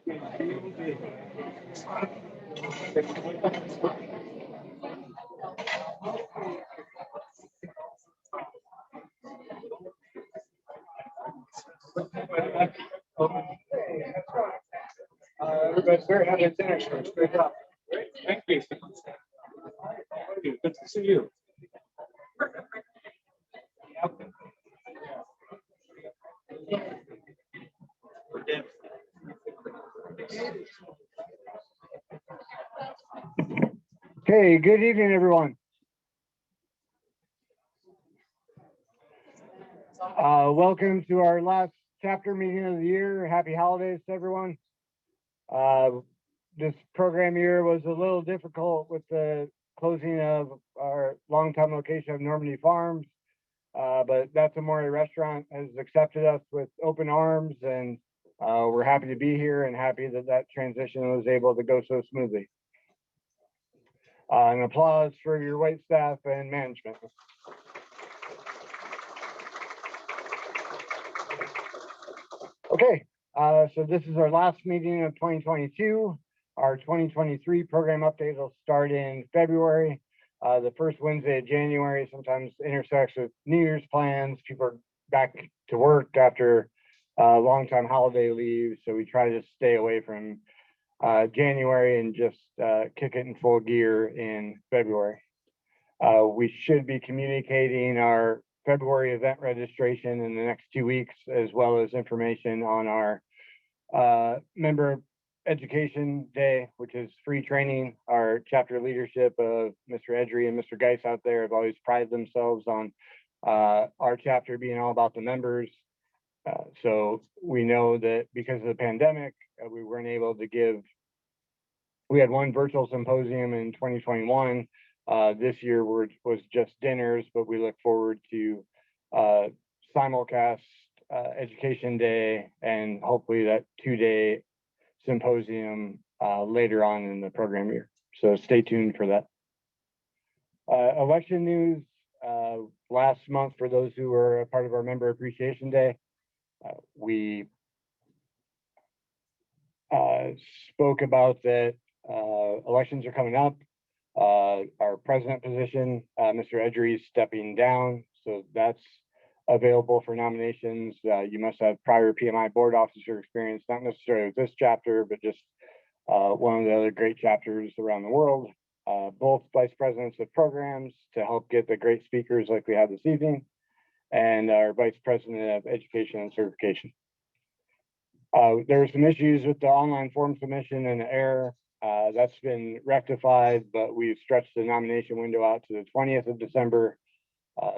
Everybody's very happy at dinner, so it's great job. Thank you. Good to see you. Okay, good evening, everyone. Welcome to our last chapter meeting of the year. Happy holidays to everyone. This program year was a little difficult with the closing of our longtime location of Normandy Farms, but that's Amore restaurant has accepted us with open arms, and we're happy to be here and happy that that transition was able to go so smoothly. An applause for your wait staff and management. Okay, so this is our last meeting of 2022. Our 2023 program update will start in February. The first Wednesday of January sometimes intersects with New Year's plans. People are back to work after long time holiday leave, so we try to stay away from January and just kick it in full gear in February. We should be communicating our February event registration in the next 2 weeks, as well as information on our member education day, which is free training. Our chapter leadership of Mr. Edry and Mr. Geis out there have always prided themselves on our chapter being all about the members. So we know that because of the pandemic, we weren't able to give, we had one virtual symposium in 2021. This year was just dinners, but we look forward to Simulcast education day and hopefully that 2-day symposium later on in the program year. So stay tuned for that. Election news, last month, for those who were a part of our Member Appreciation Day, we spoke about that elections are coming up. Our president position, Mr. Edry, is stepping down, so that's available for nominations. You must have prior PMI board officer experience, not necessarily with this chapter, but just one of the other great chapters around the world. Both vice presidents of programs to help get the great speakers like we have this evening, and our vice president of education and certification. There were some issues with the online form submission and the error. That's been rectified, but we've stretched the nomination window out to the 20th of December.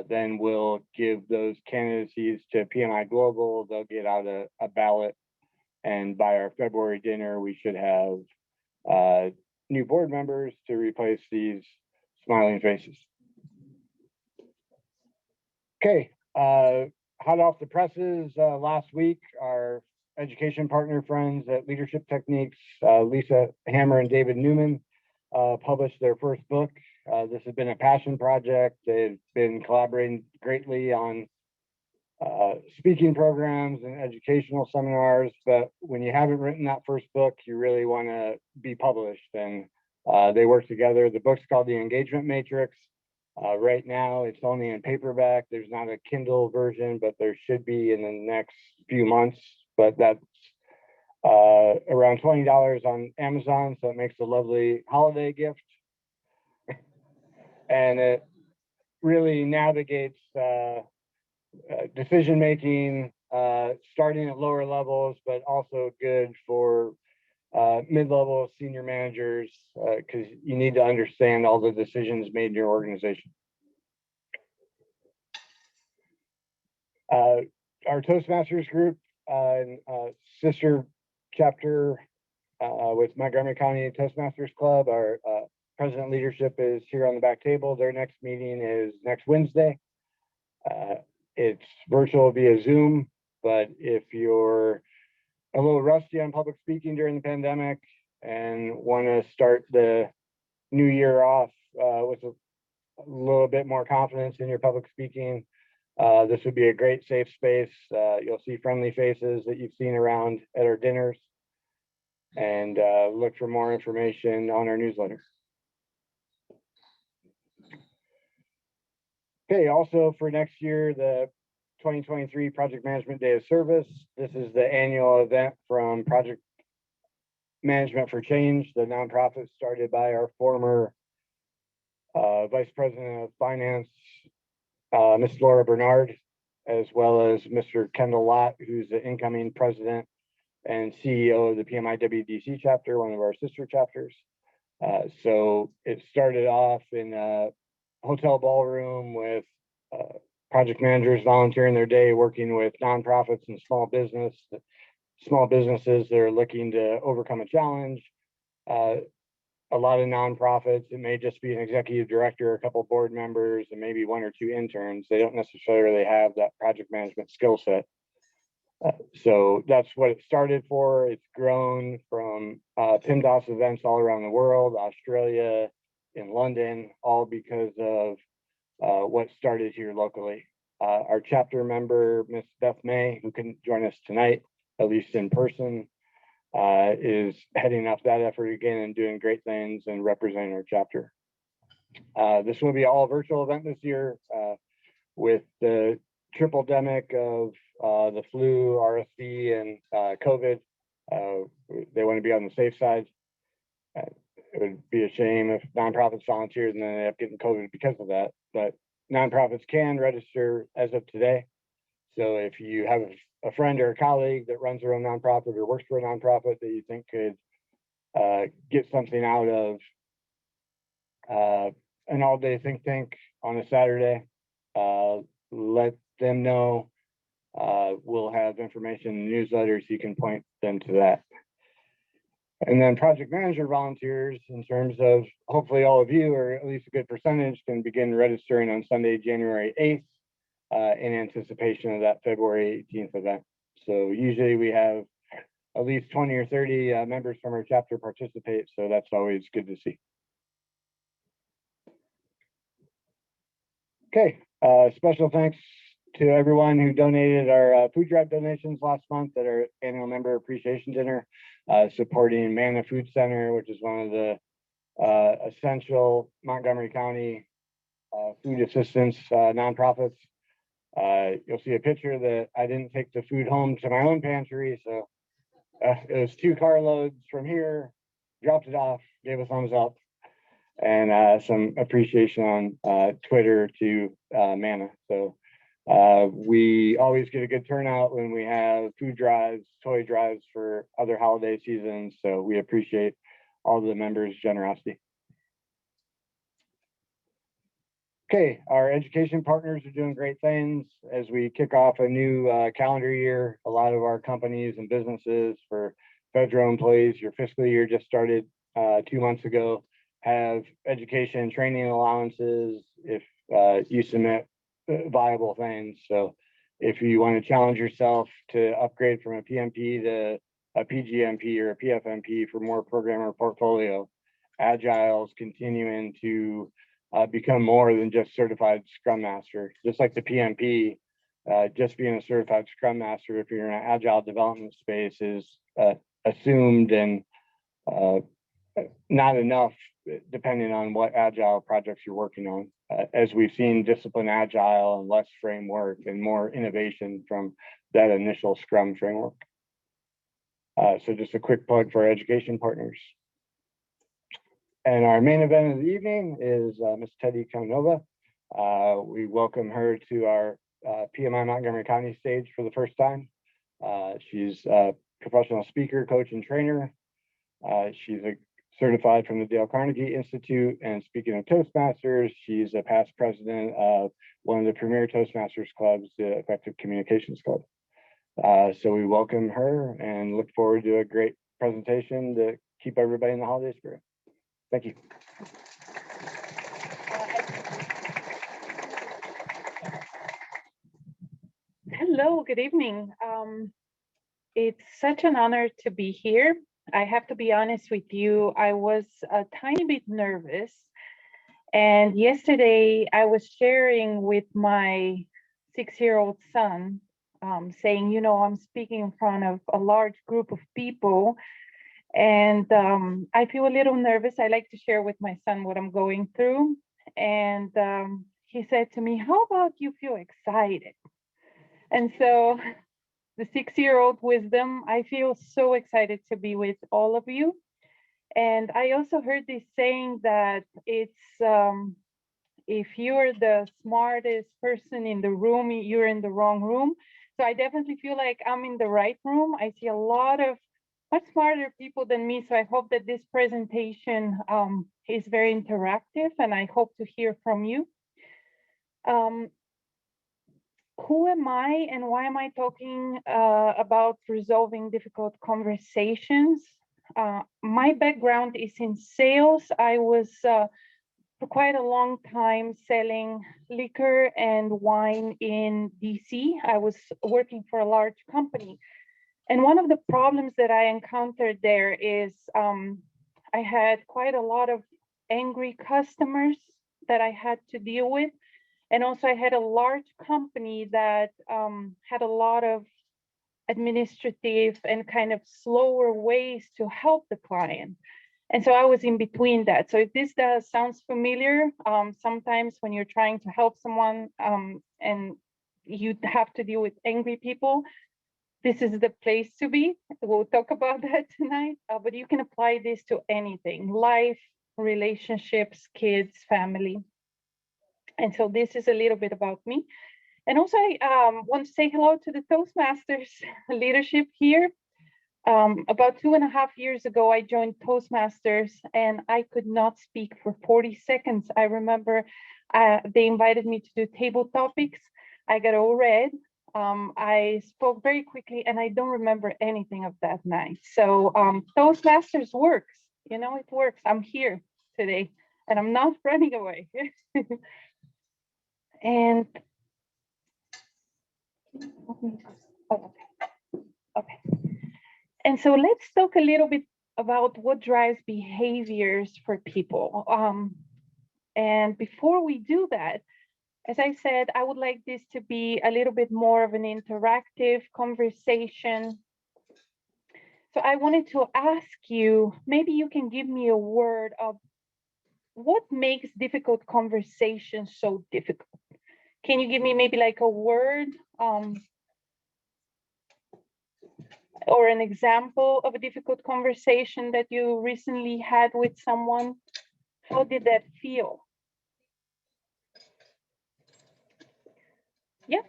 Then we'll give those candidacies to PMI Global. They'll get out a ballot, and by our February dinner, we should have new board members to replace these smiling faces. Okay, hot off the presses, last week, our education partner friends at Leadership Techniques, Lisa Hammer and David Newman, published their first book. This has been a passion project. They've been collaborating greatly on speaking programs and educational seminars, but when you haven't written that first book, you really want to be published, and they work together. The book's called The Engagement Matrix. Right now, it's only in paperback. There's not a Kindle version, but there should be in the next few months. But that's around $20 on Amazon, so it makes a lovely holiday gift. And it really navigates decision making, starting at lower levels, but also good for mid-level senior managers, because you need to understand all the decisions made in your organization. Our Toastmasters group, sister chapter with Montgomery County Toastmasters Club, our president leadership is here on the back table. Their next meeting is next Wednesday. It's virtual via Zoom, but if you're a little rusty on public speaking during the pandemic and want to start the new year off with a little bit more confidence in your public speaking, this would be a great safe space. You'll see friendly faces that you've seen around at our dinners. and look for more information on our newsletter. Okay, also for next year, the 2023 Project Management Day of Service. This is the annual event from Project Management for Change, the nonprofit started by our former Vice President of Finance, Ms. Laura Bernard, as well as Mr. Kendall Lott, who's the incoming president and CEO of the PMI WDC chapter, one of our sister chapters. So it started off in a hotel ballroom with project managers volunteering their day, working with nonprofits and small businesses that are looking to overcome a challenge. A lot of nonprofits, it may just be an executive director, a couple of board members, and maybe one or two interns. They don't necessarily have that project management skill set. So that's what it started for. It's grown from PMDOS events all around the world, Australia, in London, all because of what started here locally. Our chapter member, Miss Beth May, who couldn't join us tonight, at least in person, is heading up that effort again and doing great things and representing our chapter. This will be all virtual event this year with the triple demic of the flu, RSV, and COVID. They want to be on the safe side. It would be a shame if nonprofits volunteered and then they end up getting COVID because of that. But nonprofits can register as of today. So if you have a friend or a colleague that runs their own nonprofit or works for a nonprofit that you think could get something out of an all-day think tank on a Saturday, let them know. We'll have information in the newsletter so you can point them to that. And then project manager volunteers, in terms of hopefully all of you, or at least a good percentage, can begin registering on Sunday, January 8th in anticipation of that February 18th event. So usually we have at least 20 or 30 members from our chapter participate, so that's always good to see. Okay, special thanks to everyone who donated our food drive donations last month at our annual member appreciation dinner, supporting Manna Food Center, which is one of the essential Montgomery County food assistance nonprofits. You'll see a picture that I didn't take the food home to my own pantry, so it was 2 carloads from here, dropped it off, gave a thumbs up, and some appreciation on Twitter to Manna. So we always get a good turnout when we have food drives, toy drives for other holiday seasons. So we appreciate all the members' generosity. Okay, our education partners are doing great things as we kick off a new calendar year. A lot of our companies and businesses, for federal employees, your fiscal year just started 2 months ago, have education and training allowances if you submit viable things. So if you want to challenge yourself to upgrade from a PMP to a PGMP or a PFMP for more programmer portfolio, Agile's continuing to become more than just certified Scrum Master. Just like the PMP, just being a certified Scrum Master, if you're in an Agile development space, is assumed and not enough, depending on what Agile projects you're working on. As we've seen, discipline Agile and less framework and more innovation from that initial Scrum framework. So just a quick plug for our education partners. And our main event of the evening is Ms. Tedy Kamenova. We welcome her to our PMI Montgomery County stage for the first time. She's a professional speaker, coach, and trainer. She's certified from the Dale Carnegie Institute. And speaking of Toastmasters, she's a past president of one of the premier Toastmasters clubs, the Effective Communications Club. So we welcome her and look forward to a great presentation to keep everybody in the holiday spirit. Thank you. Hello, good evening. It's such an honor to be here. I have to be honest with you, I was a tiny bit nervous. And yesterday I was sharing with my 6-year-old son, saying, you know, I'm speaking in front of a large group of people. And I feel a little nervous. I like to share with my son what I'm going through. And he said to me, how about you feel excited? And so the 6-year-old wisdom, I feel so excited to be with all of you. And I also heard this saying that it's, if you're the smartest person in the room, you're in the wrong room. So I definitely feel like I'm in the right room. I see a lot of much smarter people than me. So I hope that this presentation is very interactive, and I hope to hear from you. Who am I and why am I talking about resolving difficult conversations? My background is in sales. I was for quite a long time selling liquor and wine in DC. I was working for a large company. And one of the problems that I encountered there is I had quite a lot of angry customers that I had to deal with. And also I had a large company that had a lot of administrative and kind of slower ways to help the client. And so I was in between that. So if this sounds familiar, sometimes when you're trying to help someone and you have to deal with angry people, this is the place to be. We'll talk about that tonight, but you can apply this to anything: life, relationships, kids, family. And so this is a little bit about me. And also I want to say hello to the Toastmasters leadership here. About 2.5 years ago, I joined Toastmasters and I could not speak for 40 seconds. I remember they invited me to do table topics. I got all red. I spoke very quickly and I don't remember anything of that night. So Toastmasters works, you know, it works. I'm here today and I'm not running away. And okay. And so let's talk a little bit about what drives behaviors for people. And before we do that, as I said, I would like this to be a little bit more of an interactive conversation. So I wanted to ask you, maybe you can give me a word of what makes difficult conversations so difficult. Can you give me maybe like a word or an example of a difficult conversation that you recently had with someone? How did that feel? Yeah.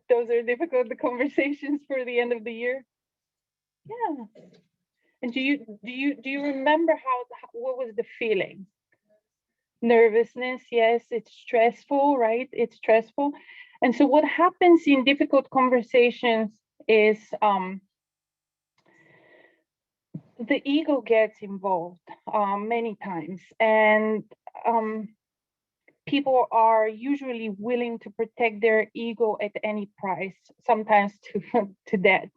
Those are difficult conversations for the end of the year. Yeah. And do you remember what was the feeling? Nervousness, yes, it's stressful, right? It's stressful. And so what happens in difficult conversations is the ego gets involved many times, and people are usually willing to protect their ego at any price, sometimes to death.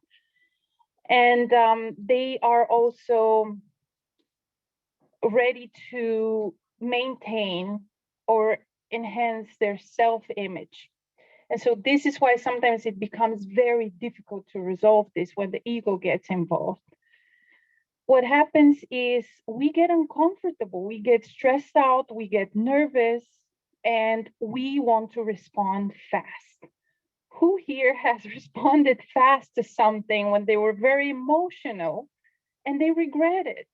And they are also ready to maintain or enhance their self-image. And so this is why sometimes it becomes very difficult to resolve this when the ego gets involved. What happens is we get uncomfortable, we get stressed out, we get nervous, and we want to respond fast. Who here has responded fast to something when they were very emotional and they regret it?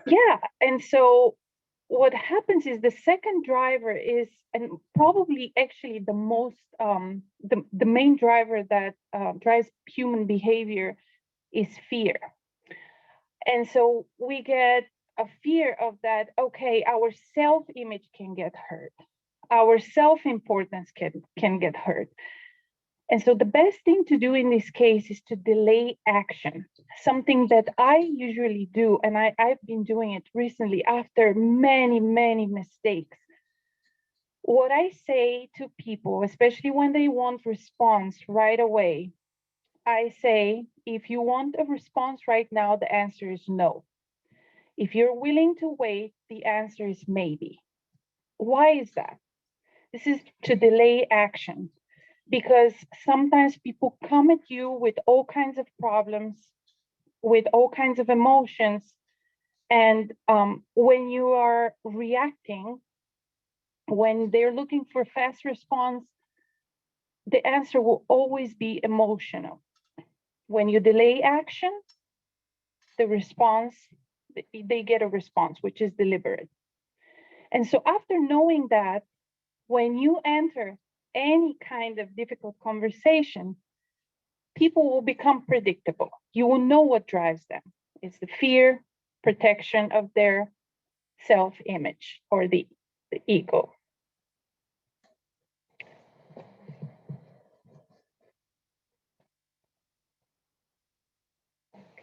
Yeah, and so what happens is the second driver is, and probably actually the most, the main driver that drives human behavior is fear. And so we get a fear of that, okay, our self-image can get hurt. Our self-importance can get hurt. And so the best thing to do in this case is to delay action, something that I usually do, and I've been doing it recently after many, many mistakes. What I say to people, especially when they want response right away, I say, if you want a response right now, the answer is no. If you're willing to wait, the answer is maybe. Why is that? This is to delay action, because sometimes people come at you with all kinds of problems, with all kinds of emotions. And when you are reacting, when they're looking for fast response, the answer will always be emotional. When you delay action, the response, they get a response, which is deliberate. And so after knowing that, when you enter any kind of difficult conversation, people will become predictable. You will know what drives them. It's the fear, protection of their self-image, or the ego.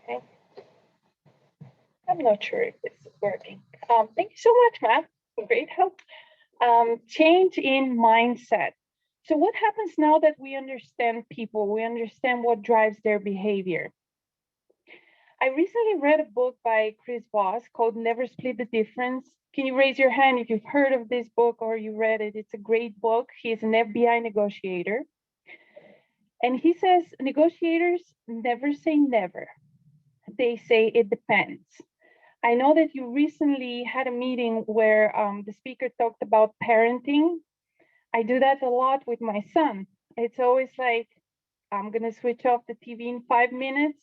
Okay. I'm not sure if this is working. Thank you so much, Matt. Great help. Change in mindset. So what happens now that we understand people, we understand what drives their behavior? I recently read a book by Chris Voss called Never Split the Difference. Can you raise your hand if you've heard of this book or you read it? It's a great book. He's an FBI negotiator. And he says negotiators never say never. They say it depends. I know that you recently had a meeting where the speaker talked about parenting. I do that a lot with my son. It's always like, I'm going to switch off the TV in 5 minutes.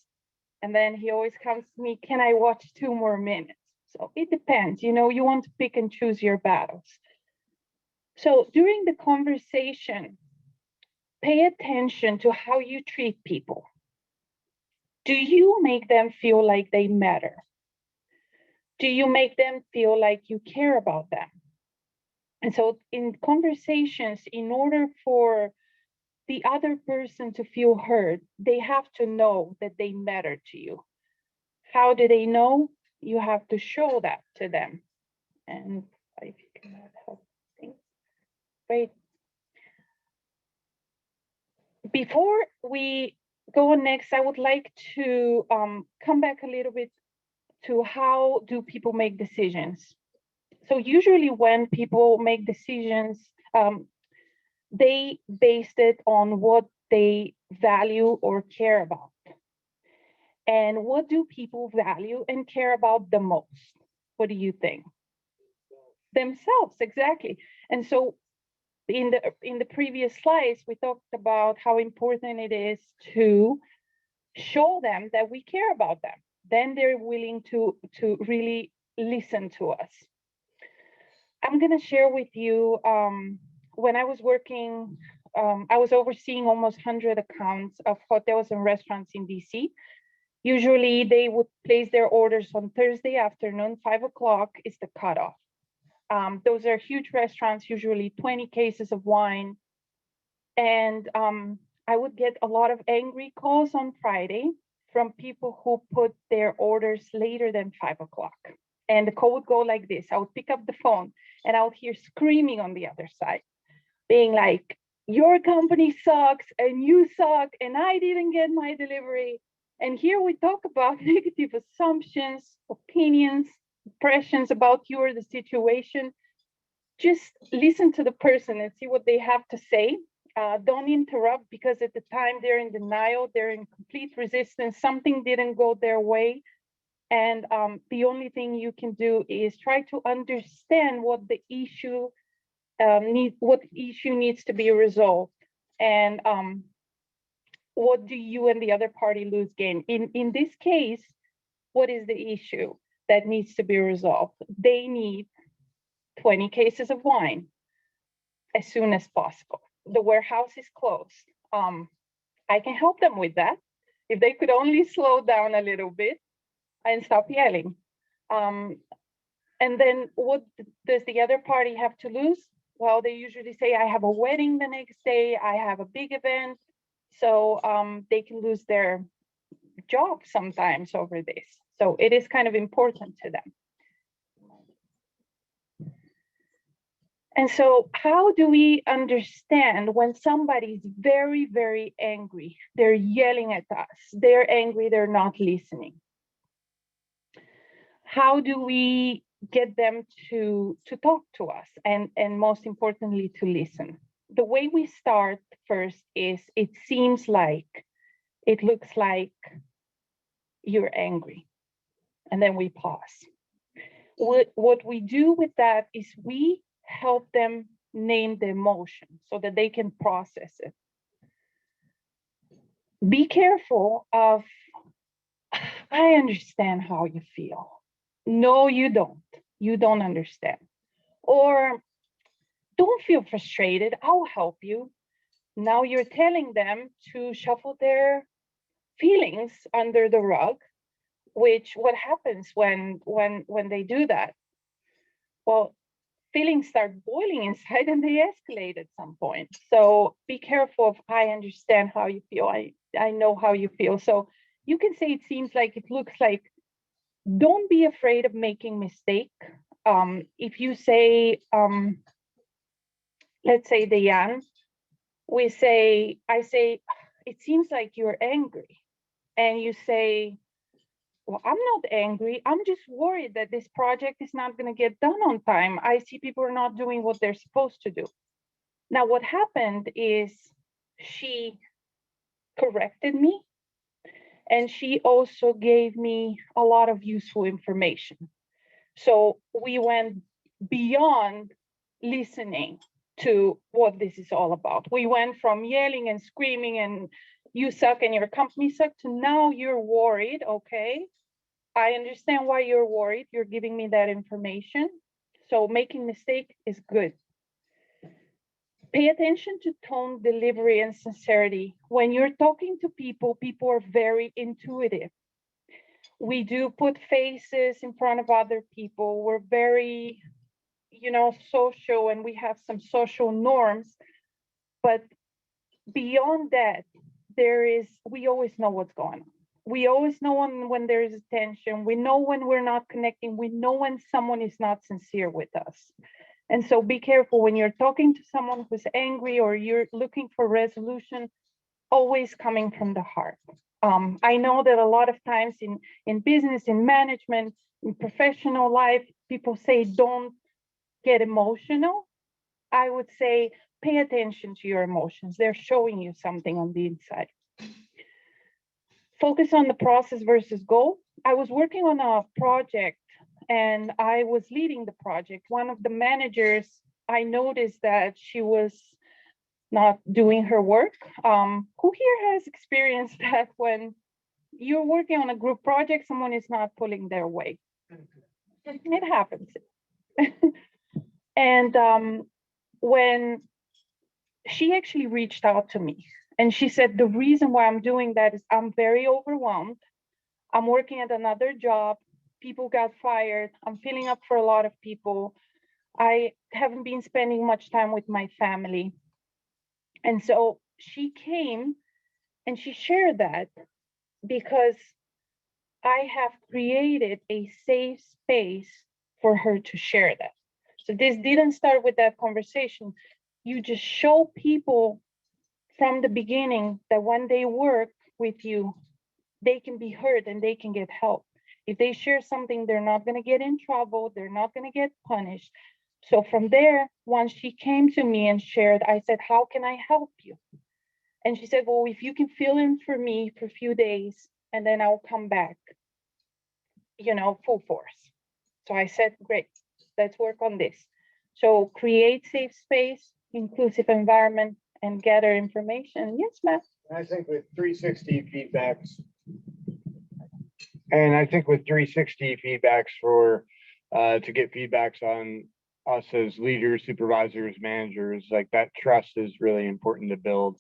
And then he always comes to me, can I watch 2 more minutes? So it depends, you know, you want to pick and choose your battles. So during the conversation, pay attention to how you treat people. Do you make them feel like they matter? Do you make them feel like you care about them? And so in conversations, in order for the other person to feel heard, they have to know that they matter to you. How do they know? You have to show that to them. And if you can help things. Great. Before we go on next, I would like to come back a little bit to how do people make decisions. So usually when people make decisions, they base it on what they value or care about. And what do people value and care about the most? What do you think? Themselves, exactly. And so in the previous slides, we talked about how important it is to show them that we care about them. Then they're willing to really listen to us. I'm going to share with you, when I was working, I was overseeing almost 100 accounts of hotels and restaurants in DC. Usually they would place their orders on Thursday afternoon, 5 o'clock is the cutoff. Those are huge restaurants, usually 20 cases of wine. And I would get a lot of angry calls on Friday from people who put their orders later than 5 o'clock. And the call would go like this. I would pick up the phone and I would hear screaming on the other side, being like, your company sucks and you suck and I didn't get my delivery. And here we talk about negative assumptions, opinions, impressions about you or the situation. Just listen to the person and see what they have to say. Don't interrupt, because at the time they're in denial, they're in complete resistance, something didn't go their way. And the only thing you can do is try to understand what the issue needs to be resolved. And what do you and the other party lose gain? In this case, what is the issue that needs to be resolved? They need 20 cases of wine as soon as possible. The warehouse is closed. I can help them with that. If they could only slow down a little bit and stop yelling. And then what does the other party have to lose? Well, they usually say, I have a wedding the next day, I have a big event. So they can lose their job sometimes over this. So it is kind of important to them. And so how do we understand when somebody's very, very angry? They're yelling at us. They're angry, they're not listening. How do we get them to talk to us, and most importantly, to listen. The way we start first is, it seems like, it looks like you're angry. And then we pause. What we do with that is we help them name the emotion so that they can process it. Be careful of, I understand how you feel. No, you don't. You don't understand. Or, don't feel frustrated. I'll help you. Now you're telling them to shuffle their feelings under the rug, which what happens when they do that? Well, feelings start boiling inside and they escalate at some point. So be careful of, I understand how you feel. I know how you feel. So you can say, it seems like, it looks like. Don't be afraid of making mistake. If you say, let's say Diane, I say, it seems like you're angry. And you say, well, I'm not angry. I'm just worried that this project is not going to get done on time. I see people are not doing what they're supposed to do. Now, what happened is she corrected me, and she also gave me a lot of useful information. So we went beyond listening to what this is all about. We went from yelling and screaming and you suck and your company sucks to now you're worried. Okay, I understand why you're worried. You're giving me that information. So making mistake is good. Pay attention to tone, delivery, and sincerity. When you're talking to people, people are very intuitive. We do put faces in front of other people. We're very, social, and we have some social norms. But beyond that, we always know what's going on. We always know when there is tension. We know when we're not connecting. We know when someone is not sincere with us. And so be careful when you're talking to someone who's angry or you're looking for resolution, always coming from the heart. I know that a lot of times in business, in management, in professional life, people say, don't get emotional. I would say, pay attention to your emotions. They're showing you something on the inside. Focus on the process versus goal. I was working on a project and I was leading the project. One of the managers, I noticed that she was not doing her work. Who here has experienced that when you're working on a group project, someone is not pulling their weight? It happens. And when she actually reached out to me and she said, the reason why I'm doing that is I'm very overwhelmed. I'm working at another job. People got fired. I'm filling up for a lot of people. I haven't been spending much time with my family. And so she came and she shared that because I have created a safe space for her to share that. So this didn't start with that conversation. You just show people from the beginning that when they work with you, they can be heard and they can get help. If they share something, they're not going to get in trouble. They're not going to get punished. So from there, once she came to me and shared, I said, how can I help you? And she said, well, if you can fill in for me for a few days and then I'll come back, full force. So I said, great, let's work on this. So create safe space, inclusive environment, and gather information. Yes, Matt. I think with 360 feedbacks, and I think with 360 feedbacks to get feedbacks on us as leaders, supervisors, managers, like that trust is really important to build.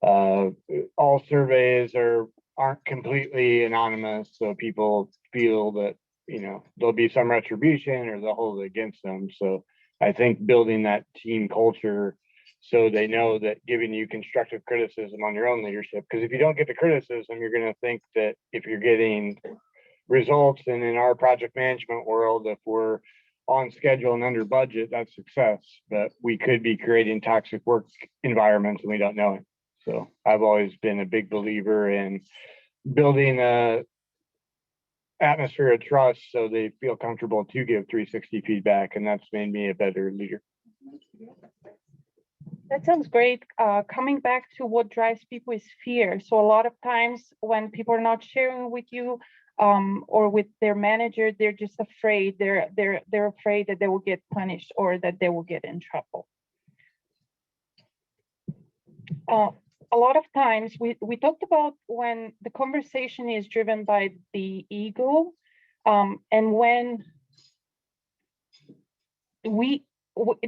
All surveys aren't completely anonymous, so people feel that there'll be some retribution or they'll hold it against them. So I think building that team culture so they know that giving you constructive criticism on your own leadership, because if you don't get the criticism, you're going to think that if you're getting results, and in our project management world, if we're on schedule and under budget, that's success. But we could be creating toxic work environments and we don't know it. So I've always been a big believer in building a atmosphere of trust so they feel comfortable to give 360 feedback, and that's made me a better leader. That sounds great. Coming back to what drives people is fear. So a lot of times when people are not sharing with you or with their manager, they're just afraid. They're afraid that they will get punished or that they will get in trouble. A lot of times we talked about when the conversation is driven by the ego, and when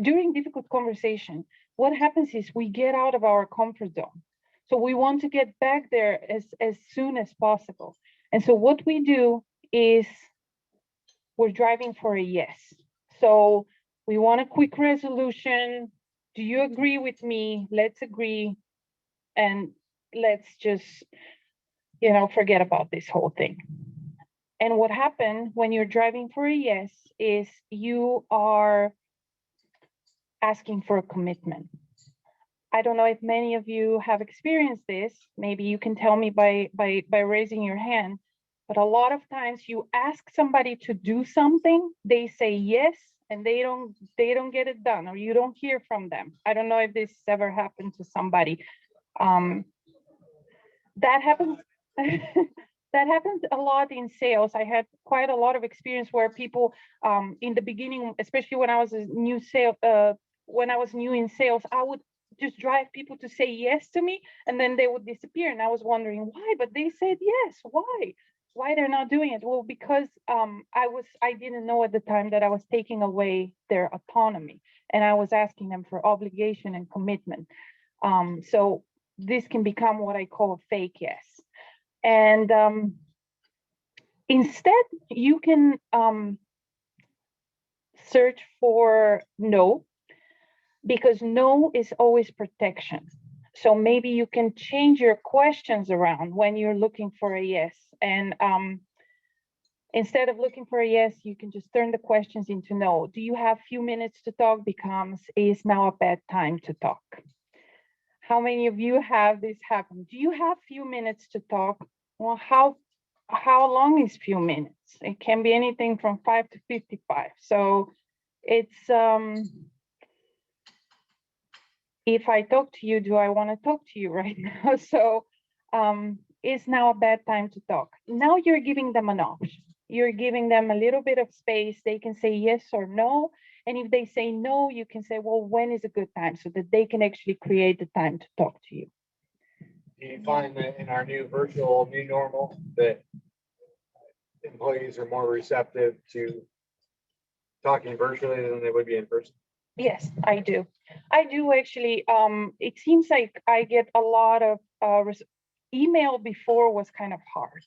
during difficult conversation, what happens is we get out of our comfort zone. So we want to get back there as soon as possible. And so what we do is we're driving for a yes. So we want a quick resolution. Do you agree with me? Let's agree. And let's just, forget about this whole thing. And what happened when you're driving for a yes is you are asking for a commitment. I don't know if many of you have experienced this. Maybe you can tell me by raising your hand. But a lot of times you ask somebody to do something, they say yes, and they don't get it done, or you don't hear from them. I don't know if this ever happened to somebody. That happens. That happens a lot in sales. I had quite a lot of experience where people, in the beginning, especially when I was new in sales, I would just drive people to say yes to me, and then they would disappear. And I was wondering why, but they said yes. Why they're not doing it? Well, because I didn't know at the time that I was taking away their autonomy, and I was asking them for obligation and commitment. So this can become what I call a fake yes. And instead, you can search for no, because no is always protection. So maybe you can change your questions around when you're looking for a yes. And instead of looking for a yes, you can just turn the questions into no. Do you have a few minutes to talk becomes, is now a bad time to talk? How many of you have this happen? Do you have few minutes to talk? Well, how long is few minutes? It can be anything from 5 to 55. So it's, if I talk to you, do I want to talk to you right now? So is now a bad time to talk? Now you're giving them an option. You're giving them a little bit of space. They can say yes or no. And if they say no, you can say, well, when is a good time, so that they can actually create the time to talk to you. Do you find that in our new virtual new normal that employees are more receptive to talking virtually than they would be in person? Yes, I do. I do actually. It seems like I get a lot of email. Before was kind of hard.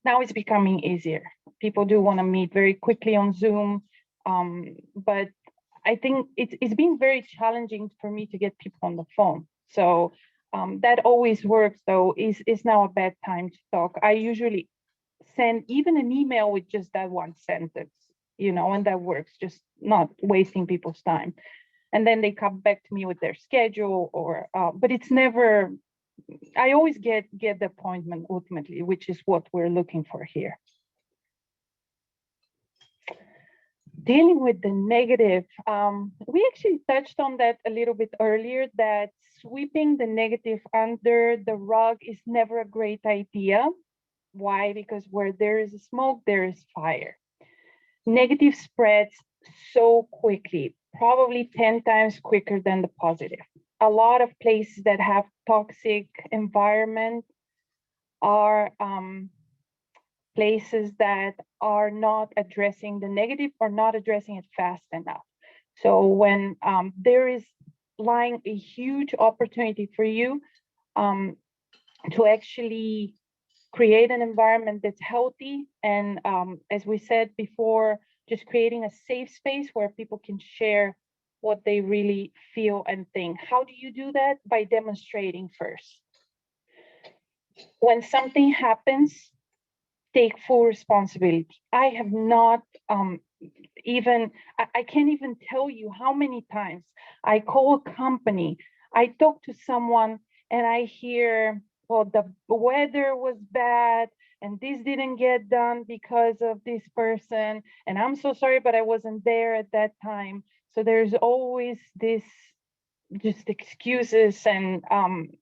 Now it's becoming easier. People do want to meet very quickly on Zoom. But I think it's been very challenging for me to get people on the phone. So that always works, though. Is now a bad time to talk? I usually send even an email with just that one sentence, and that works, just not wasting people's time. And then they come back to me with their schedule, or but it's never, I always get the appointment ultimately, which is what we're looking for here. Dealing with the negative, we actually touched on that a little bit earlier, that sweeping the negative under the rug is never a great idea. Why? Because where there is smoke, there is fire. Negative spreads so quickly, probably 10 times quicker than the positive. A lot of places that have toxic environment are places that are not addressing the negative or not addressing it fast enough. So when there is lying a huge opportunity for you to actually create an environment that's healthy, and as we said before, just creating a safe space where people can share what they really feel and think. How do you do that? By demonstrating first. When something happens, take full responsibility. I have not I can't even tell you how many times I call a company, I talk to someone, and I hear, well, the weather was bad and this didn't get done because of this person, and I'm so sorry, but I wasn't there at that time. So there's always this just excuses, and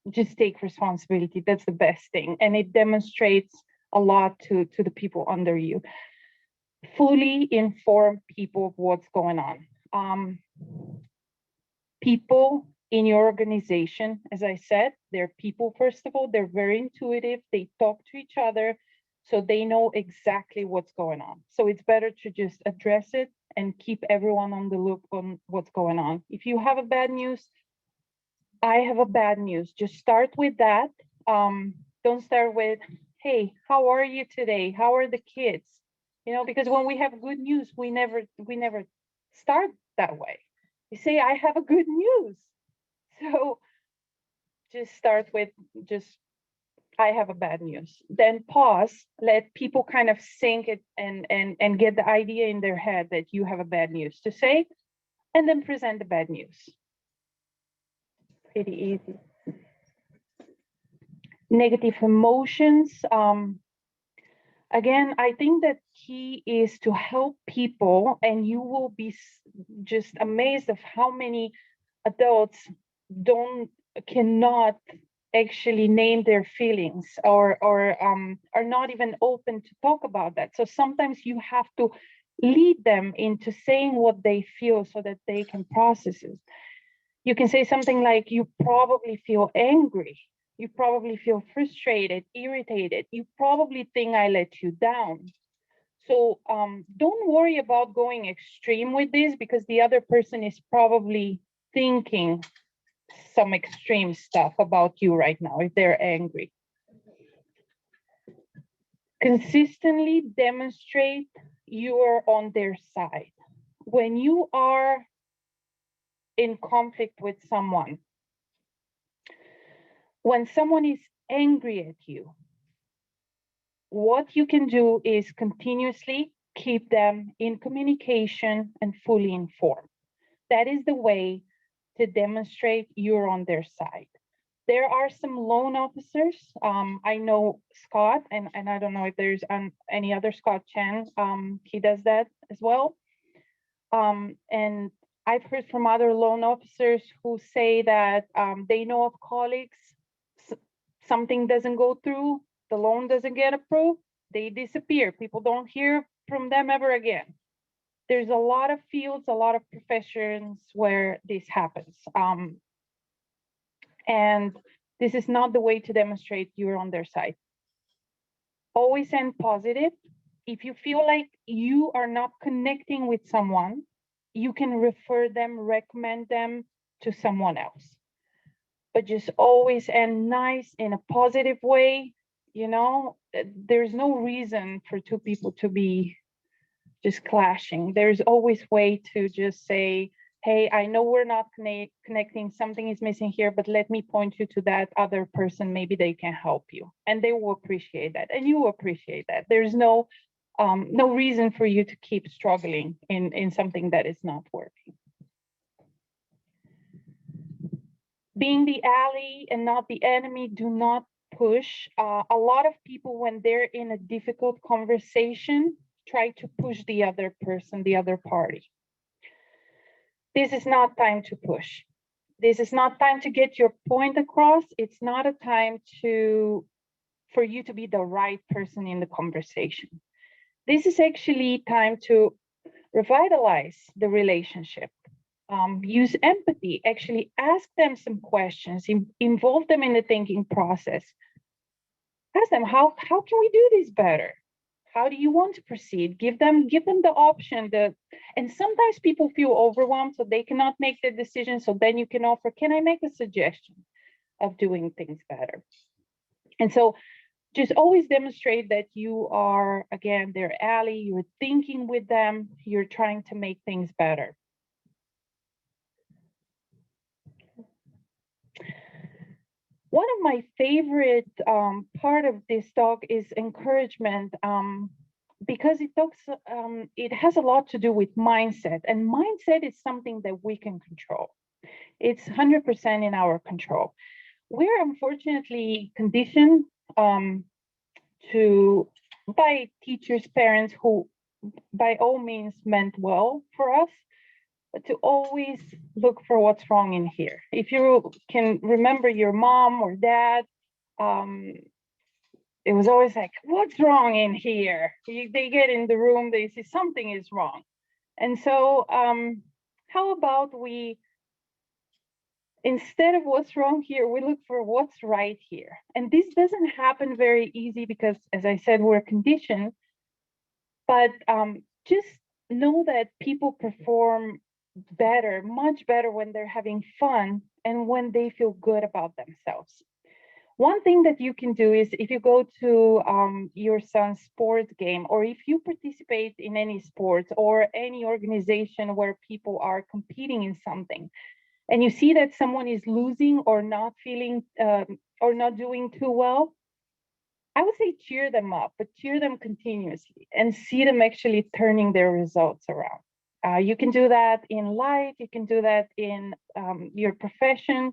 just take responsibility. That's the best thing, and it demonstrates a lot to the people under you. Fully inform people of what's going on. People in your organization, as I said, they're people, first of all, they're very intuitive, they talk to each other, so they know exactly what's going on. So it's better to just address it and keep everyone on the loop on what's going on. If you have a bad news, I have a bad news. Just start with that. Don't start with, hey, how are you today? How are the kids? You know, because when we have good news, we never start that way. You say, I have a good news. So just start with I have a bad news. Then pause, let people kind of sink it and get the idea in their head that you have a bad news to say, and then present the bad news. Pretty easy. Negative emotions. Again, I think that key is to help people, and you will be just amazed of how many adults cannot actually name their feelings, or are not even open to talk about that. So sometimes you have to lead them into saying what they feel so that they can process it. You can say something like, you probably feel angry. You probably feel frustrated, irritated. You probably think I let you down. So don't worry about going extreme with this, because the other person is probably thinking some extreme stuff about you right now if they're angry. Consistently demonstrate you are on their side. When you are in conflict with someone, when someone is angry at you, what you can do is continuously keep them in communication and fully informed. That is the way to demonstrate you're on their side. There are some loan officers. I know Scott, and I don't know if there's any other Scott Chen. He does that as well. And I've heard from other loan officers who say that they know of colleagues, something doesn't go through, the loan doesn't get approved, they disappear. People don't hear from them ever again. There's a lot of fields, a lot of professions where this happens. And this is not the way to demonstrate you're on their side. Always end positive. If you feel like you are not connecting with someone, you can refer them, recommend them to someone else. But just always end nice in a positive way. You know, there's no reason for two people to be just clashing. There's always way to just say, hey, I know we're not connecting, something is missing here, but let me point you to that other person, maybe they can help you. And they will appreciate that, and you will appreciate that. There's no reason for you to keep struggling in something that is not working. Being the ally and not the enemy, do not push. A lot of people, when they're in a difficult conversation, try to push the other person, the other party. This is not time to push. This is not time to get your point across. It's not a time for you to be the right person in the conversation. This is actually time to revitalize the relationship. Use empathy, actually ask them some questions, involve them in the thinking process. Ask them, how can we do this better? How do you want to proceed? Give them the option. And sometimes people feel overwhelmed, so they cannot make the decision. So then you can offer, can I make a suggestion of doing things better? And so just always demonstrate that you are, again, their ally, you're thinking with them, you're trying to make things better. One of my favorite part of this talk is encouragement, because it has a lot to do with mindset, and mindset is something that we can control. It's 100% in our control. We're unfortunately conditioned to by teachers, parents who by all means meant well for us, but to always look for what's wrong in here. If you can remember your mom or dad, it was always like, what's wrong in here? They get in the room, they see something is wrong. And so how about we, instead of what's wrong here, we look for what's right here. And this doesn't happen very easy because, as I said, we're conditioned, but just know that people perform better, much better when they're having fun and when they feel good about themselves. One thing that you can do is if you go to your son's sports game, or if you participate in any sports or any organization where people are competing in something, and you see that someone is losing or not feeling or not doing too well, I would say cheer them up, but cheer them continuously and see them actually turning their results around. You can do that in life, you can do that in your profession,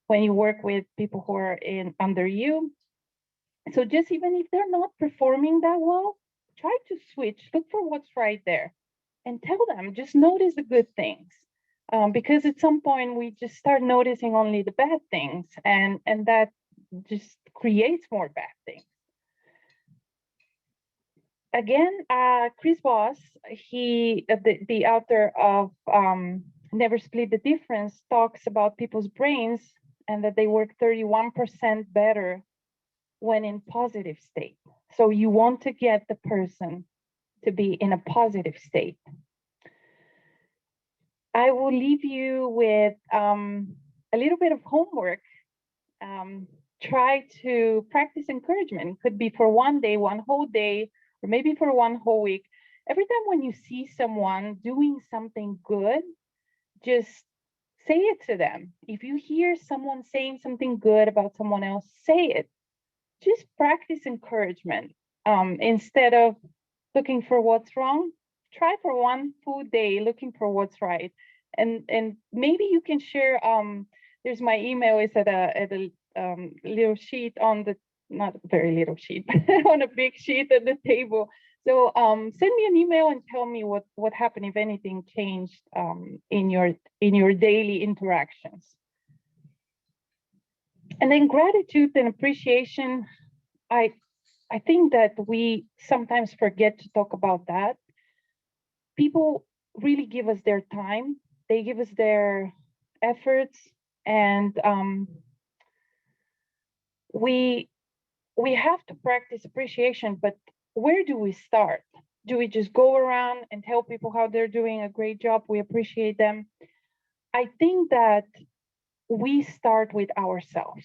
when you work with people who are under you. So just even if they're not performing that well, try to switch, look for what's right there and tell them, just notice the good things. Because at some point we just start noticing only the bad things, and that just creates more bad things. Again, Chris Voss, the author of Never Split the Difference, talks about people's brains and that they work 31% better when in positive state. So you want to get the person to be in a positive state. I will leave you with a little bit of homework. Try to practice encouragement. Could be for one day, one whole day, or maybe for one whole week. Every time when you see someone doing something good, just say it to them. If you hear someone saying something good about someone else, say it. Just practice encouragement. Instead of looking for what's wrong, try for one full day looking for what's right. And maybe you can share, there's my email is at a little sheet on the, not very little sheet, on a big sheet at the table. So send me an email and tell me what happened, if anything changed in your daily interactions. And then gratitude and appreciation, I think that we sometimes forget to talk about that. People really give us their time, they give us their efforts, and we have to practice appreciation, but where do we start? Do we just go around and tell people how they're doing a great job, we appreciate them? I think that we start with ourselves,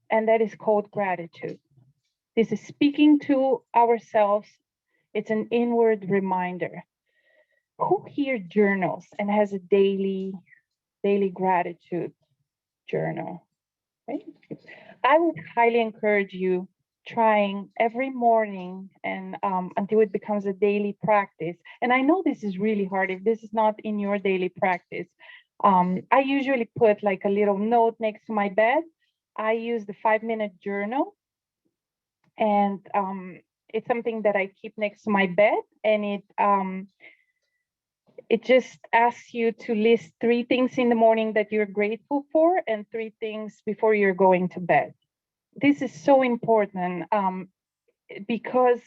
and that is called gratitude. This is speaking to ourselves. It's an inward reminder. Who here journals and has a daily gratitude journal? Right? I would highly encourage you trying every morning and until it becomes a daily practice. And I know this is really hard if this is not in your daily practice. I usually put like a little note next to my bed. I use the 5-minute journal, and it's something that I keep next to my bed, and it just asks you to list 3 things in the morning that you're grateful for and 3 things before you're going to bed. This is so important because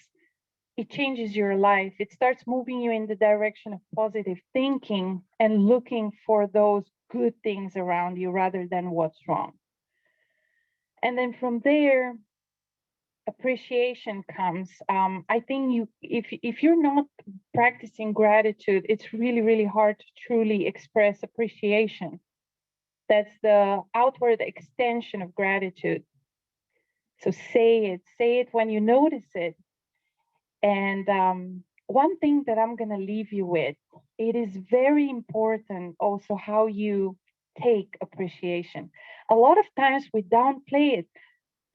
it changes your life. It starts moving you in the direction of positive thinking and looking for those good things around you rather than what's wrong. And then from there, appreciation comes. I think if you're not practicing gratitude, it's really, really hard to truly express appreciation. That's the outward extension of gratitude. So say it when you notice it. And one thing that I'm going to leave you with, it is very important also how you take appreciation. A lot of times we downplay it.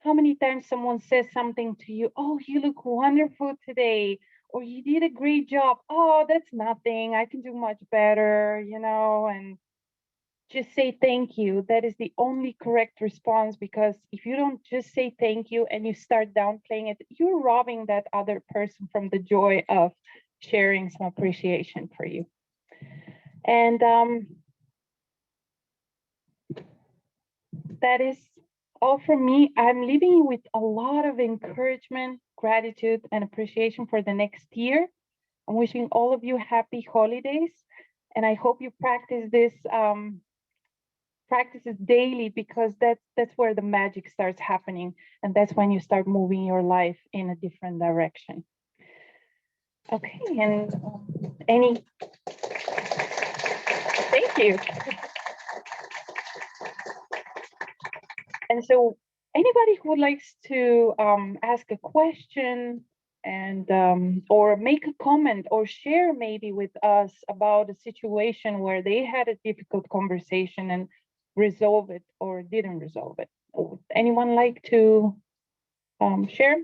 How many times someone says something to you, oh, you look wonderful today, or you did a great job. Oh, that's nothing. I can do much better, and just say thank you. That is the only correct response, because if you don't just say thank you and you start downplaying it, you're robbing that other person from the joy of sharing some appreciation for you. And that is all from me. I'm leaving you with a lot of encouragement, gratitude, and appreciation for the next year. I'm wishing all of you happy holidays, and I hope you practice this practices daily, because that's where the magic starts happening, and that's when you start moving your life in a different direction. Okay, and any, thank you. And so anybody who likes to ask a question and or make a comment or share maybe with us about a situation where they had a difficult conversation and resolve it or didn't resolve it. Would anyone like to share?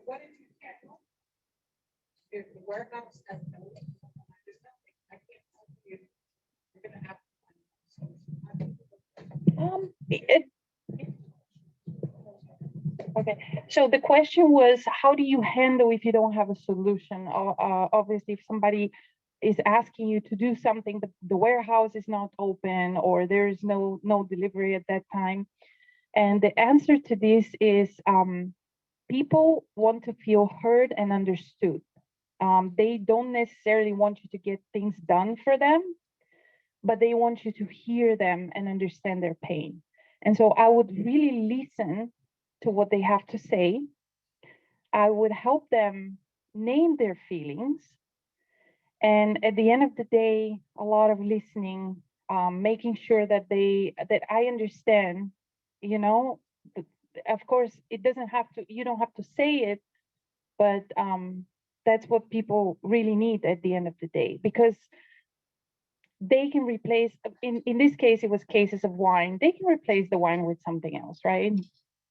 What did you schedule? If the warehouse has no, I can't help you. You're gonna have. Okay, so the question was, how do you handle if you don't have a solution? Obviously, if somebody is asking you to do something, but the warehouse is not open or there is no delivery at that time. And the answer to this is people want to feel heard and understood. They don't necessarily want you to get things done for them, but they want you to hear them and understand their pain. And so I would really listen to what they have to say. I would help them name their feelings. And at the end of the day, a lot of listening, making sure that I understand, you know, of course, it doesn't have to, you don't have to say it, but that's what people really need at the end of the day, because they can replace, in this case, it was cases of wine. They can replace the wine with something else, right?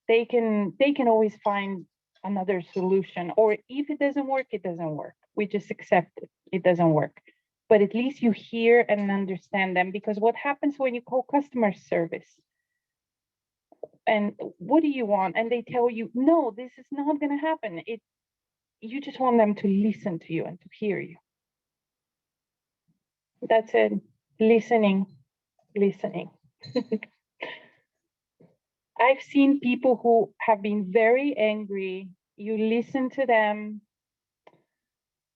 They can always find another solution, or if it doesn't work, it doesn't work. We just accept it. It doesn't work. But at least you hear and understand them, because what happens when you call customer service and what do you want? And they tell you, no, this is not going to happen. You just want them to listen to you and to hear you. That's it. Listening. I've seen people who have been very angry. You listen to them,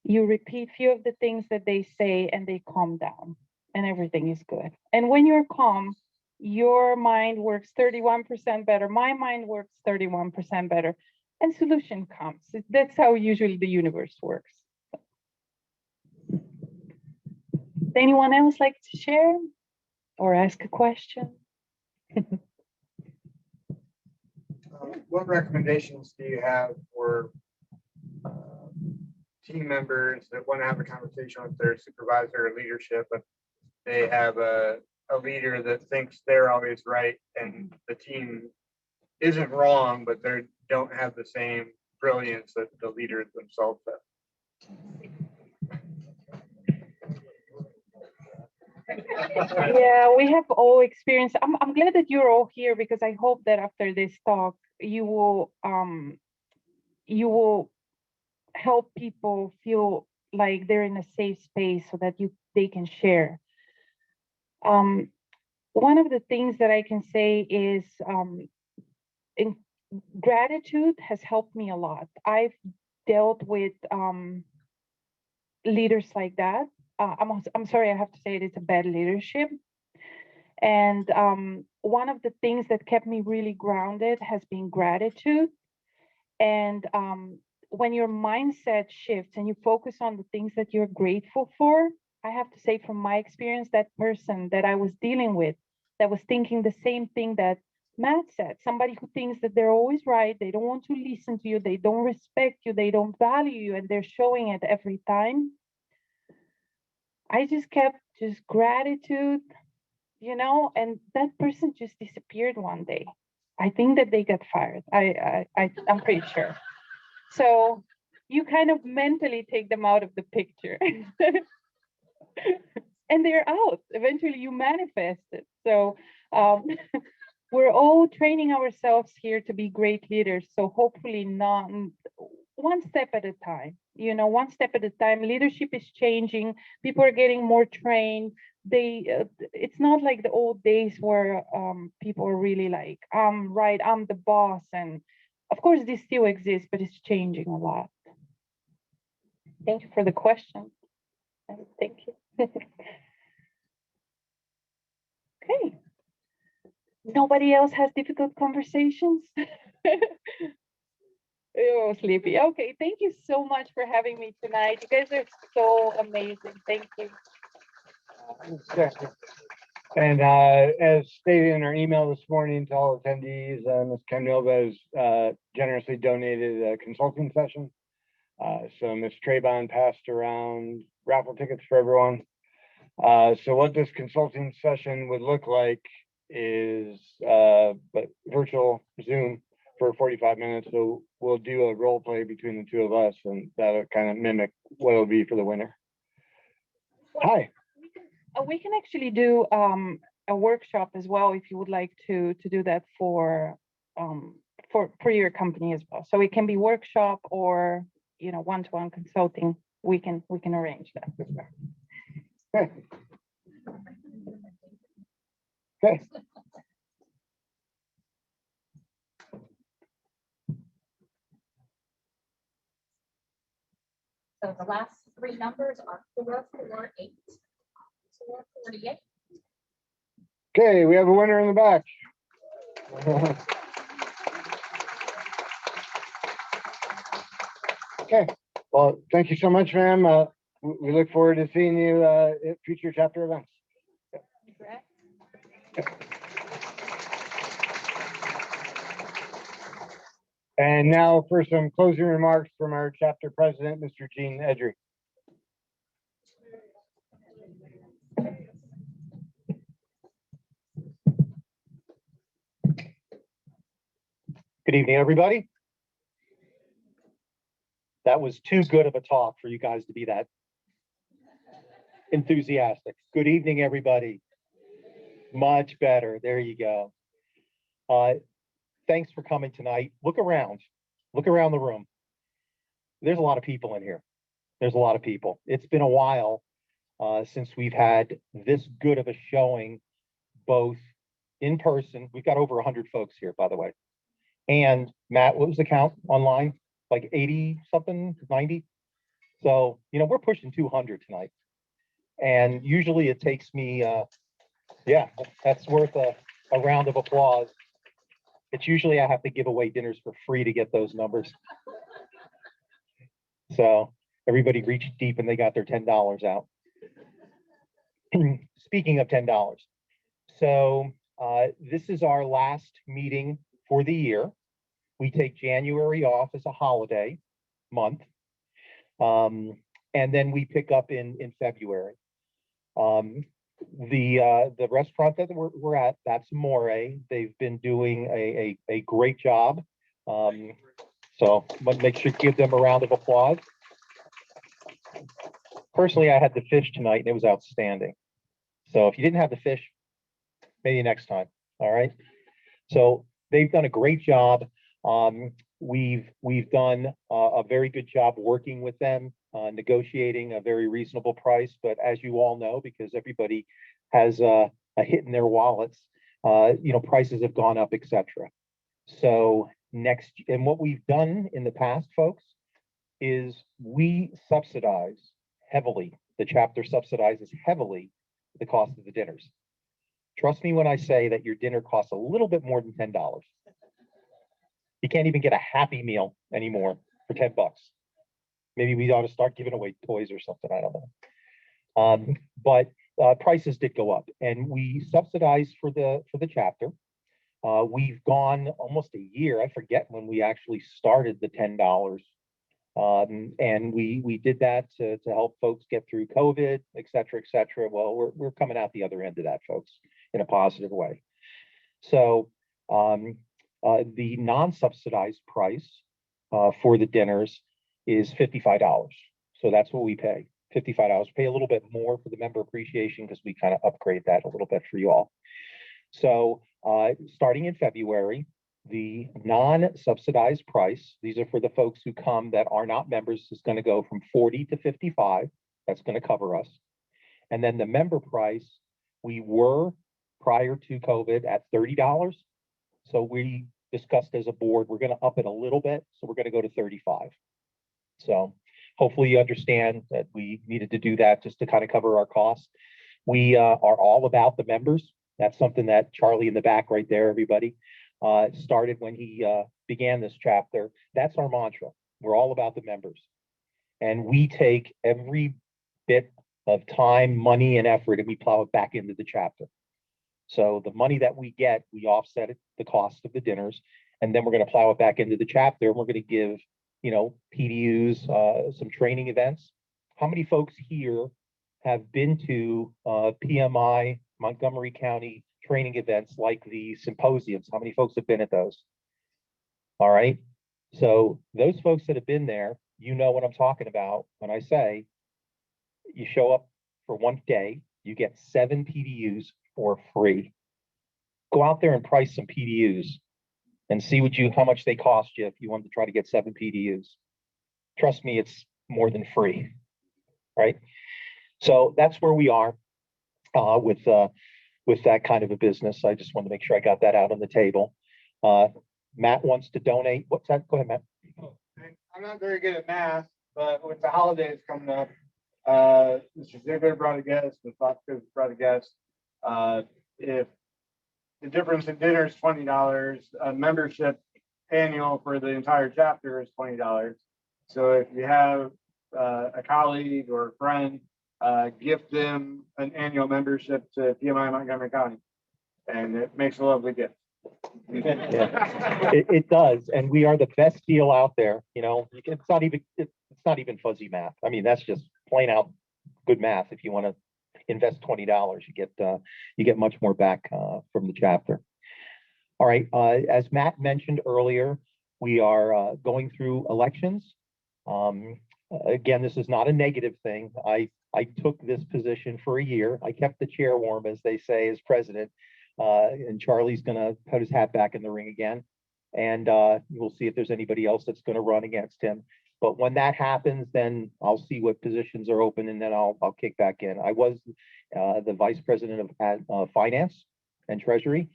you repeat few of the things that they say, and they calm down, and everything is good. And when you're calm, your mind works 31% better. My mind works 31% better, and solution comes. That's how usually the universe works. Anyone else like to share or ask a question? What recommendations do you have for team members that want to have a conversation with their supervisor or leadership, but they have a leader that thinks they're always right and the team isn't wrong, but they don't have the same brilliance that the leaders themselves have? Yeah, we have all experienced. I'm glad that you're all here, because I hope that after this talk you will help people feel like they're in a safe space so that they can share. One of the things that I can say is gratitude has helped me a lot. I've dealt with leaders like that. I'm sorry, I have to say it's a bad leadership. And one of the things that kept me really grounded has been gratitude. And when your mindset shifts and you focus on the things that you're grateful for, I have to say from my experience, that person that I was dealing with, that was thinking the same thing that Matt said, somebody who thinks that they're always right, they don't want to listen to you, they don't respect you, they don't value you, and they're showing it every time. I just kept gratitude, and that person just disappeared one day. I think that they got fired. I'm pretty sure. So you kind of mentally take them out of the picture. And they're out. Eventually you manifest it. So we're all training ourselves here to be great leaders. So hopefully not one step at a time, one step at a time. Leadership is changing. People are getting more trained. It's not like the old days where people are really like, I'm right, I'm the boss. And of course this still exists, but it's changing a lot. Thank you for the question. Thank you. Okay. Nobody else has difficult conversations? Oh, sleepy. Okay, thank you so much for having me tonight. You guys are so amazing. Thank you. And as stated in our email this morning to all attendees, Ms. Kamenova has generously donated a consulting session. So Ms. Trayvon passed around raffle tickets for everyone. So what this consulting session would look like is but virtual Zoom for 45 minutes. So we'll do a role play between the two of us, and that'll kind of mimic what it'll be for the winner. Hi. We can actually do a workshop as well if you would like to do that for your company as well. So it can be workshop or one-to-one consulting. We can arrange that as well. Okay. Okay. So the last three numbers are 448. 448. Okay, we have a winner in the back. Okay, well, thank you so much, ma'am. We look forward to seeing you at future chapter events. And now for some closing remarks from our chapter president, Mr. Gene Edry. Good evening, everybody. That was too good of a talk for you guys to be that enthusiastic. Good evening, everybody. Much better. There you go. Thanks for coming tonight. Look around the room. There's a lot of people in here. There's a lot of people. It's been a while since we've had this good of a showing, both in person. We've got over 100 folks here, by the way. And Matt, what was the count online? Like 80 something, 90? So, we're pushing 200 tonight. And usually it takes me, yeah, that's worth a round of applause. It's usually I have to give away dinners for free to get those numbers. So everybody reached deep and they got their $10 out. Speaking of $10, so this is our last meeting for the year. We take January off as a holiday month, and then we pick up in February. The restaurant that we're at, that's Amore. They've been doing a great job. So make sure to give them a round of applause. Personally, I had the fish tonight and it was outstanding. So if you didn't have the fish, maybe next time. All right. So they've done a great job. We've done a very good job working with them, negotiating a very reasonable price. But as you all know, because everybody has a hit in their wallets, prices have gone up, etc. So and what we've done in the past, folks, is we subsidize heavily. The chapter subsidizes heavily the cost of the dinners. Trust me when I say that your dinner costs a little bit more than $10. You can't even get a Happy Meal anymore for $10. Maybe we ought to start giving away toys or something. I don't know. But prices did go up, and we subsidized for the chapter. We've gone almost a year. I forget when we actually started the $10. And we did that to help folks get through COVID, et cetera, et cetera. Well, we're coming out the other end of that, folks, in a positive way. So the non-subsidized price for the dinners is $55. So that's what we pay, $55. Pay a little bit more for the member appreciation because we kind of upgrade that a little bit for you all. So starting in February, the non-subsidized price, these are for the folks who come that are not members, is going to go from 40 to 55. That's going to cover us. And then the member price, we were prior to COVID at $30. So we discussed as a board, we're going to up it a little bit. So we're going to go to 35. So hopefully you understand that we needed to do that just to kind of cover our costs. We are all about the members. That's something that Charlie in the back right there, everybody, started when he began this chapter. That's our mantra. We're all about the members. And we take every bit of time, money, and effort, and we plow it back into the chapter. So the money that we get, we offset it, the cost of the dinners, and then we're going to plow it back into the chapter. And we're going to give, PDUs, some training events. How many folks here have been to PMI Montgomery County training events like the symposiums? How many folks have been at those? All right. So those folks that have been there, you know what I'm talking about when I say you show up for one day, you get 7 PDUs for free. Go out there and price some PDUs and see how much they cost you if you want to try to get 7 PDUs. Trust me, it's more than free, right? So that's where we are with that kind of a business. I just wanted to make sure I got that out on the table. Matt wants to donate. What's that? Go ahead, Matt. I'm not very good at math, but with the holidays coming up, Mr. Ziegler brought a guest, Ms. Bosco brought a guest. If the difference in dinner is $20, a membership annual for the entire chapter is $20. So if you have a colleague or a friend, gift them an annual membership to PMI Montgomery County, and it makes a lovely gift. Yeah, it does, and we are the best deal out there. It's not even fuzzy math. I mean, that's just plain out good math. If you want to invest $20, you get much more back from the chapter. All right, as Matt mentioned earlier, we are going through elections. Again, this is not a negative thing. I took this position for a year. I kept the chair warm, as they say, as president. And Charlie's going to put his hat back in the ring again. And we'll see if there's anybody else that's going to run against him. But when that happens, then I'll see what positions are open, and then I'll kick back in. I was the vice president of finance and treasury.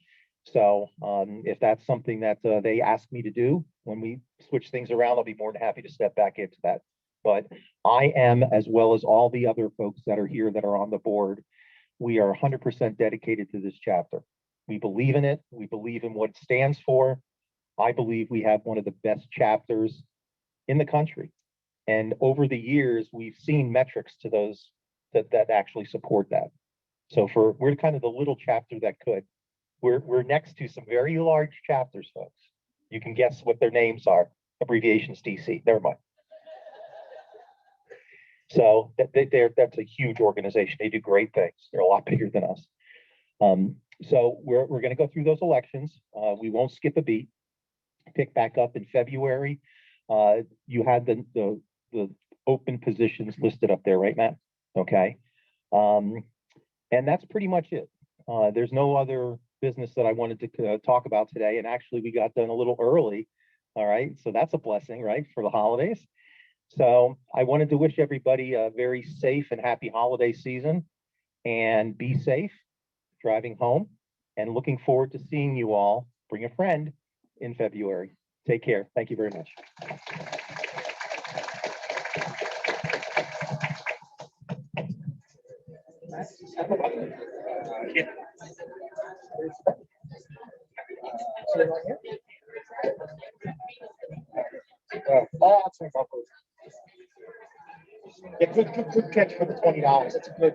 So if that's something that they ask me to do, when we switch things around, I'll be more than happy to step back into that. But I am, as well as all the other folks that are here that are on the board, we are 100% dedicated to this chapter. We believe in it. We believe in what it stands for. I believe we have one of the best chapters in the country. And over the years, we've seen metrics to those that actually support that. So we're kind of the little chapter that could. We're next to some very large chapters, folks. You can guess what their names are. Abbreviations DC. Never mind. So that's a huge organization. They do great things. They're a lot bigger than us. So we're going to go through those elections. We won't skip a beat. Pick back up in February. You had the open positions listed up there, right, Matt? Okay. And that's pretty much it. There's no other business that I wanted to talk about today. And actually, we got done a little early. All right. So that's a blessing, right, for the holidays. So I wanted to wish everybody a very safe and happy holiday season, and be safe driving home, and looking forward to seeing you all. Bring a friend in February. Take care. Thank you very much. Yeah, good catch for the $20. That's a good,